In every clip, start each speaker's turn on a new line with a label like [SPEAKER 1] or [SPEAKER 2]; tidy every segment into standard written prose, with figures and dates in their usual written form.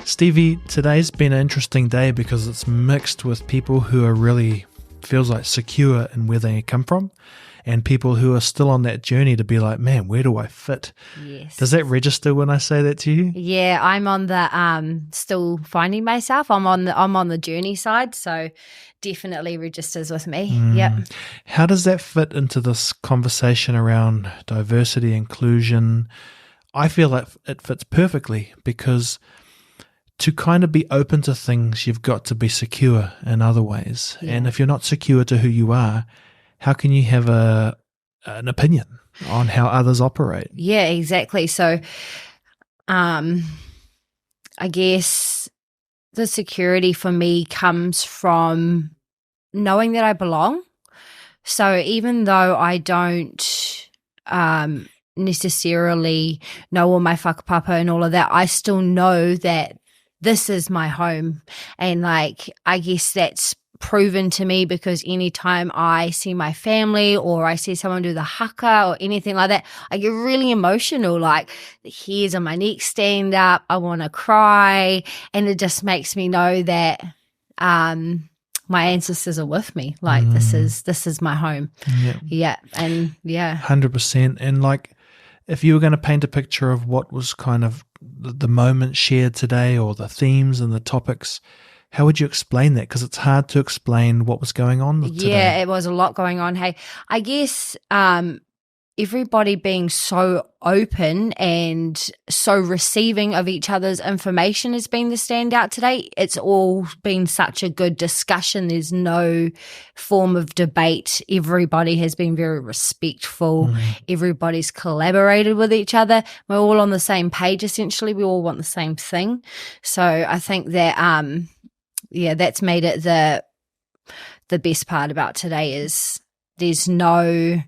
[SPEAKER 1] Stevie, today's been an interesting day because it's mixed with people who are really, feels like, secure in where they come from, and people who are still on that journey to be like, man, where do I fit?
[SPEAKER 2] Yes.
[SPEAKER 1] Does that register when I say that to you?
[SPEAKER 2] Yeah, I'm on the still finding myself. I'm on the journey side, so definitely registers with me. Yep.
[SPEAKER 1] How does that fit into this conversation around diversity, inclusion? I feel like it fits perfectly because to kind of be open to things, you've got to be secure in other ways.
[SPEAKER 2] Yeah.
[SPEAKER 1] And if you're not secure to who you are, how can you have an opinion on how others operate?
[SPEAKER 2] Yeah, exactly. So I guess the security for me comes from knowing that I belong. So even though I don't necessarily know all my whakapapa and all of that, I still know that this is my home. And like, I guess that's proven to me because anytime I see my family or I see someone do the haka or anything like that, I get really emotional. Like the hairs on my neck stand up. I want to cry. And it just makes me know that my ancestors are with me. Like this is my home. Yeah. And yeah.
[SPEAKER 1] 100%. And like, if you were going to paint a picture of what was kind of the moment shared today or the themes and the topics, how would you explain that? Because it's hard to explain what was going on today.
[SPEAKER 2] Yeah, it was a lot going on. Hey, I guess everybody being so open and so receiving of each other's information has been the standout today. It's all been such a good discussion. There's no form of debate. Everybody has been very respectful. Everybody's collaborated with each other. We're all on the same page, essentially. We all want the same thing. So I think that, that's made it the best part about today is there's no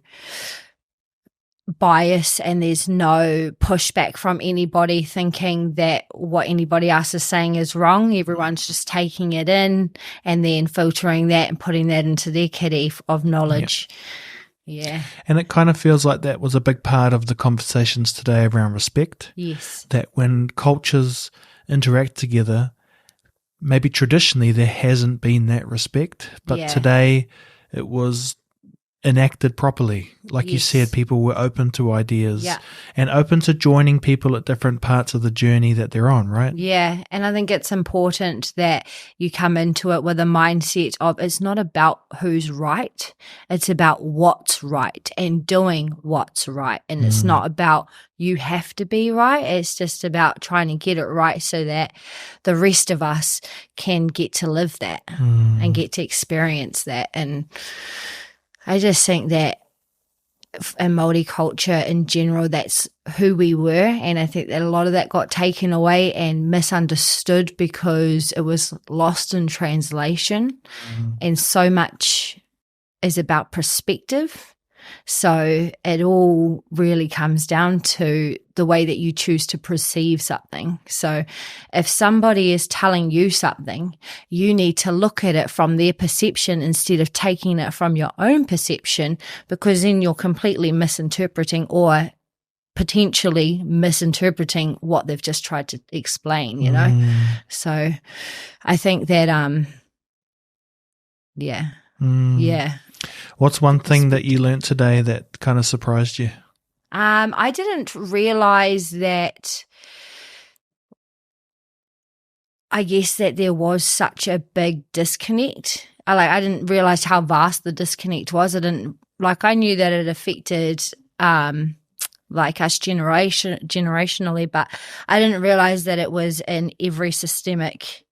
[SPEAKER 2] bias and there's no pushback from anybody thinking that what anybody else is saying is wrong. Everyone's just taking it in and then filtering that and putting that into their kitty of knowledge. Yeah.
[SPEAKER 1] And it kind of feels like that was a big part of the conversations today around respect.
[SPEAKER 2] Yes.
[SPEAKER 1] That when cultures interact together, maybe traditionally there hasn't been that respect, but today it was enacted properly. Like you said, people were open to ideas and open to joining people at different parts of the journey that they're on, right?
[SPEAKER 2] Yeah, and I think it's important that you come into it with a mindset of it's not about who's right, it's about what's right and doing what's right. And it's not about you have to be right, it's just about trying to get it right so that the rest of us can get to live that and get to experience that. And I just think that in Māori culture in general, that's who we were. And I think that a lot of that got taken away and misunderstood because it was lost in translation. And so much is about perspective. So it all really comes down to the way that you choose to perceive something. So if somebody is telling you something, you need to look at it from their perception instead of taking it from your own perception, because then you're completely misinterpreting or potentially misinterpreting what they've just tried to explain, you know? So I think that, yeah.
[SPEAKER 1] What's one thing that you learnt today that kind of surprised you?
[SPEAKER 2] I didn't realize that, I guess that there was such a big disconnect. I didn't realize how vast the disconnect was. I knew that it affected us generationally, but I didn't realize that it was in every systemic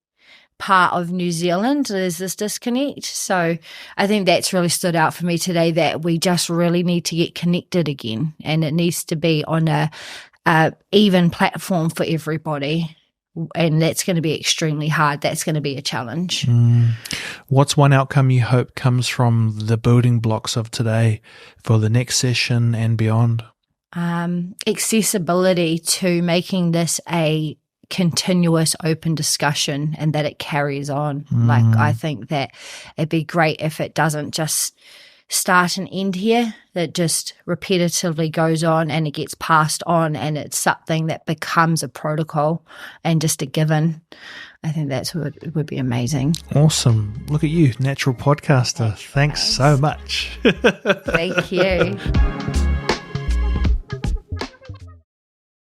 [SPEAKER 2] part of New Zealand. There's this disconnect. So I think that's really stood out for me today, that we just really need to get connected again, and it needs to be on a even platform for everybody. And that's going to be extremely hard. That's going to be a challenge.
[SPEAKER 1] What's one outcome you hope comes from the building blocks of today for the next session and beyond?
[SPEAKER 2] Accessibility to making this a continuous open discussion and that it carries on. I think that it'd be great if it doesn't just start and end here that just repetitively goes on and it gets passed on and it's something that becomes a protocol and just a given. I think that's what would be amazing.
[SPEAKER 1] Awesome. Look at you, natural podcaster. Thanks so much.
[SPEAKER 2] Thank you.